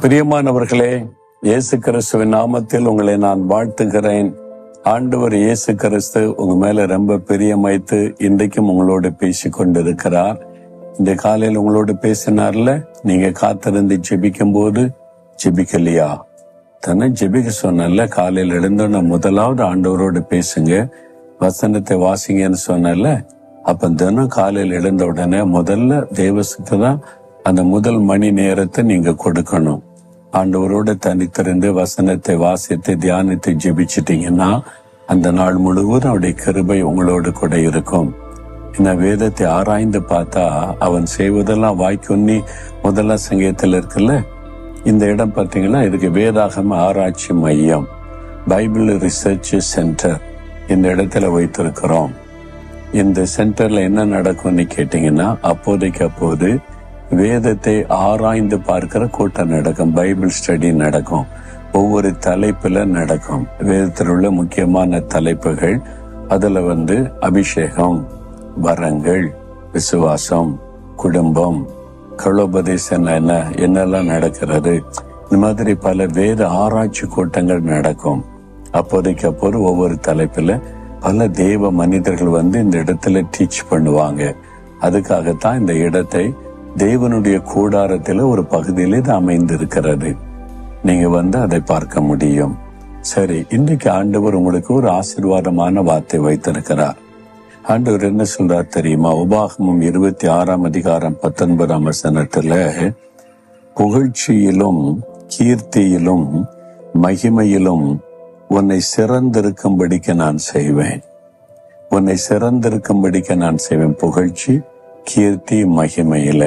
பிரியமானவர்களே, இயேசு கிறிஸ்துவின் நாமத்தில் உங்களை நான் வாழ்த்துகிறேன். ஆண்டவர் இயேசு கிறிஸ்து உங்க மேல ரொம்ப பிரியமைத்து இன்றைக்கும் உங்களோடு பேசி கொண்டிருக்கிறார். இந்த காலையில் உங்களோடு பேசினார்ல, நீங்க காத்திருந்து ஜெபிக்கும் போது ஜெபிக்கலையா? தானே ஜெபிக்க சொன்னல. காலையில் எழுந்தோன்னா முதலாவது ஆண்டவரோடு பேசுங்க, வசனத்தை வாசிங்கன்னு சொன்னல. அப்ப தினம் காலையில் எழுந்த உடனே முதல்ல தேவசுக்கு தான் அந்த முதல் மணி நேரத்தை நீங்க கொடுக்கணும். ஆண்டவரோட தனித்திருந்து வசனத்தை வாசித்து தியானித்து ஜெபிச்சிட்டீங்கன்னா அந்த நாள் முழுவதும் அவருடைய கிருபை உங்களோடு கூட இருக்கும். இந்த வேதத்தை ஆராய்ந்து பார்த்தா அவன் செய்வதெல்லாம் வாய்க்குன்னி முதல்ல சங்கீதத்தில் இருக்குல்ல. இந்த இடம் பார்த்தீங்கன்னா இதுக்கு வேதாகம ஆராய்ச்சி மையம், பைபிள் ரிசர்ச் சென்டர் இந்த இடத்துல வைத்திருக்கிறோம். இந்த சென்டர்ல என்ன நடக்கும்னு கேட்டீங்கன்னா, அப்போதைக்கு அப்போது வேதத்தை ஆராய்ந்து பார்க்கிற கூட்டம் நடக்கும், பைபிள் ஸ்டடி நடக்கும், ஒவ்வொரு தலைப்புல நடக்கும். வேதத்தில் உள்ள முக்கியமான தலைப்புகள், அதுல அபிஷேகம், வரங்கள், விசுவாசம், குடும்பம், களோபதேசம், என்னெல்லாம் நடக்கிறது, இந்த மாதிரி பல வேத ஆராய்ச்சி கூட்டங்கள் நடக்கும். அப்போதைக்கு அப்போது ஒவ்வொரு தலைப்புல பல தேவ மனிதர்கள் இந்த இடத்துல டீச் பண்ணுவாங்க. அதுக்காகத்தான் இந்த இடத்தை தேவனுடைய கூடாரத்துல ஒரு பகுதியில் இது அமைந்திருக்கிறது. நீங்க அதை பார்க்க முடியும். சரி, இன்றைக்கு ஆண்டவர் உங்களுக்கு ஒரு ஆசீர்வாதமான வார்த்தை வைத்திருக்கிறார். ஆண்டவர் என்ன சொல்றார் தெரியுமா? உபாகமம் 26 அதிகாரம் 19 வசனத்துல, புகழ்ச்சியிலும் கீர்த்தியிலும் மகிமையிலும் உன்னை சிறந்திருக்கும்படிக்க நான் செய்வேன். உன்னை சிறந்திருக்கும்படிக்க நான் செய்வேன். புகழ்ச்சி, கீர்த்தி, மகிமையில.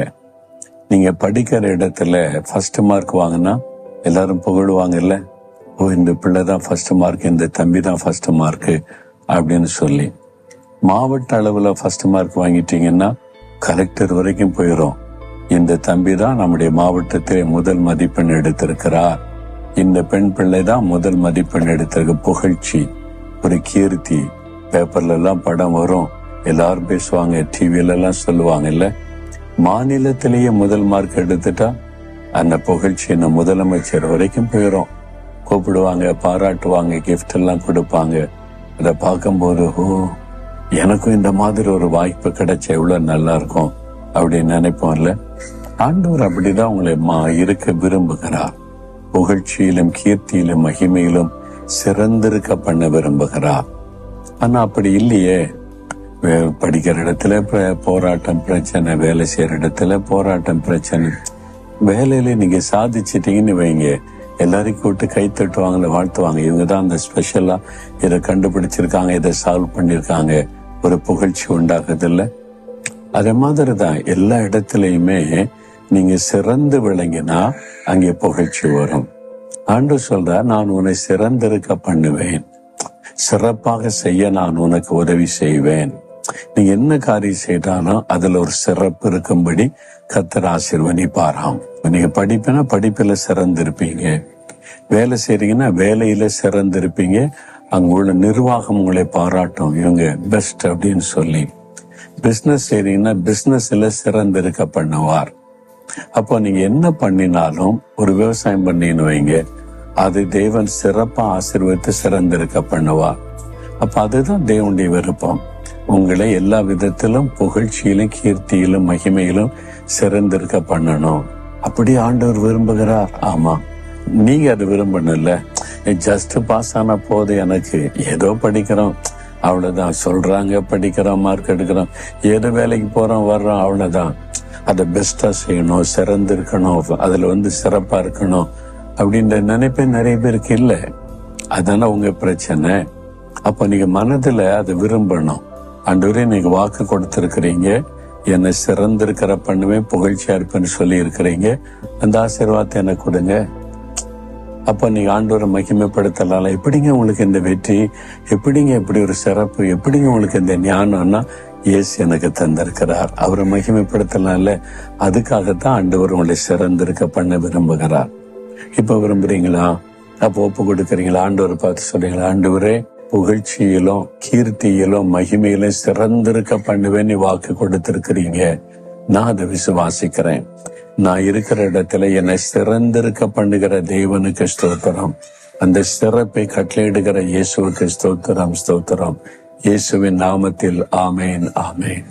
நீங்க படிக்கிற இடத்துல ஃபர்ஸ்ட் மார்க் வாங்கினா எல்லாரும் புகழுவாங்கல்ல. ஓ, இந்த பிள்ளை தான் ஃபர்ஸ்ட் மார்க், இந்த தம்பி தான் ஃபர்ஸ்ட் மார்க் அப்படின்னு சொல்லி. மாவட்ட அளவுல ஃபர்ஸ்ட் மார்க் வாங்கிட்டீங்கன்னா கலெக்டர் வரைக்கும் போயிடும். இந்த தம்பி தான் நம்முடைய மாவட்டத்திலே முதல் மதிப்பெண் எடுத்திருக்கிறார், இந்த பெண் பிள்ளை தான் முதல் மதிப்பெண் எடுத்திருக்க. புகழ்ச்சி, ஒரு கீர்த்தி. பேப்பர்ல எல்லாம் படம் வரும், எல்லாரும் பேசுவாங்க, டிவில எல்லாம் சொல்லுவாங்கல்ல. மாநிலத்திலேயே முதல் மார்க் எடுத்துட்டா அந்த புகழ்ச்சி முதலமைச்சர் வரைக்கும் போயிடும். கூப்பிடுவாங்க, பாராட்டுவாங்க, கிஃப்ட் எல்லாம் கொடுப்பாங்க. அதை பார்க்கும்போது, ஓ, எனக்கும் இந்த மாதிரி ஒரு வாய்ப்பு கிடைச்ச எவ்வளவு நல்லா இருக்கும் அப்படின்னு நினைப்போம்ல. ஆண்டவர் அப்படிதான் உங்களை இருக்க விரும்புகிறார். புகழ்ச்சியிலும் கீர்த்தியிலும் மகிமையிலும் சிறந்திருக்க பண்ண விரும்புகிறார். ஆனா அப்படி இல்லையே. படிக்கிற இடத்துல போராட்டம் பிரச்சனை, வேலை செய்யற இடத்துல போராட்டம் பிரச்சனை. வேலையில நீங்க சாதிச்சிட்டீங்கன்னு வைங்க, எல்லாரையும் கூப்பிட்டு கை தட்டுவாங்கன்னு வாழ்த்துவாங்க. இவங்கதான் அந்த ஸ்பெஷலா இதை கண்டுபிடிச்சிருக்காங்க, இதை சால்வ் பண்ணிருக்காங்க, ஒரு புகழ்ச்சி உண்டாகுது இல்ல. அதே மாதிரிதான் எல்லா இடத்துலயுமே நீங்க சிறந்து விளங்கினா அங்கே புகழ்ச்சி வரும். ஆண்டவர் சொல்ற, நான் உன்னை சிறந்திருக்க பண்ணுவேன், சிறப்பாக செய்ய நான் உனக்கு உதவி செய்வேன். நீங்க என்ன காரியம் செய்தாலும் அதுல ஒரு சிறப்பு இருக்கும்படி கர்த்தர் ஆசீர்வதிப்பாராம். நீங்க படிப்புனா படிப்புல சிறந்திருப்பீங்க, வேலை செய்றீங்கன்னா வேலையில சிறந்திருப்பீங்க. அங்க உள்ள நிர்வாகம் உங்களை பாராட்டும், இவங்க பெஸ்ட் அப்படின்னு சொல்லி. பிசினஸ் செய்றீங்கன்னா பிசினஸ்ல சிறந்திருக்க பண்ணுவார். அப்போ நீங்க என்ன பண்ணினாலும், ஒரு விவசாயம் பண்ணின்னு வைங்க, அது தேவன் சிறப்பா ஆசீர்வதித்து சிறந்திருக்க பண்ணுவார். அப்ப அதுதான் தேவனுடைய விருப்பம். உங்களை எல்லா விதத்திலும் புகழ்ச்சியிலும் கீர்த்தியிலும் மகிமையிலும் சிறந்திருக்க பண்ணணும். அப்படி ஆண்டவர் விரும்புகிறார். ஆமா, நீங்க அது விரும்பணும்ல. ஜஸ்ட் பாஸ் ஆன போது, எனக்கு ஏதோ படிக்கிறோம் அவ்வளவுதான், சொல்றாங்க படிக்கிறோம், மார்க் எடுக்கிறோம், ஏதோ வேலைக்கு போறோம் வர்றோம், அவ்வளவுதான். அதை பெஸ்டா செய்யணும், சிறந்திருக்கணும், அதுல சிறப்பா இருக்கணும் அப்படின்ற நினைப்பே நிறைய பேருக்கு இல்ல. அதான உங்க பிரச்சனை. அப்ப நீங்க மனதுல அதை விரும்பணும். ஆண்டவரே, நீங்க வாக்கு கொடுத்திருக்கிறீங்க, என்னை சிறந்திருக்கிற பண்ணுவேன், புகழ்ச்சியா இருப்பேன்னு சொல்லி இருக்கிறீங்க, அந்த ஆசீர்வாதத்தை எனக்கு கொடுங்க. அப்ப நீங்க ஆண்டவரை மகிமைப்படுத்தலாம். எப்படிங்க உங்களுக்கு இந்த வெற்றி, எப்படிங்க இப்படி ஒரு சிறப்பு, எப்படிங்க உங்களுக்கு இந்த ஞானம்னா, இயேசு எனக்கு தந்திருக்கிறார், அவரை மகிமைப்படுத்தலாம்ல. அதுக்காகத்தான் ஆண்டவர் உங்களை சிறந்திருக்க பண்ண விரும்புகிறார். இப்ப விரும்புறீங்களா? அப்ப ஒப்பு கொடுக்கறீங்களா? ஆண்டவரை பார்த்து சொல்றீங்களா, ஆண்டவரே, புகழ்ச்சியிலும் கீர்த்தியிலும் மகிமையிலும் சிறந்திருக்க பண்ணுவேன்னு வாக்கு கொடுத்திருக்கிறீங்க, நான் அதை விசுவாசிக்கிறேன். நான் இருக்கிற இடத்துல என்னை சிறந்திருக்க பண்ணுகிற தேவனுக்கு ஸ்தோத்திரம். அந்த சிறப்பை கட்டளையிடுகிற இயேசுவுக்கு ஸ்தோத்திரம், ஸ்தோத்திரம். இயேசுவின் நாமத்தில் ஆமேன், ஆமேன்.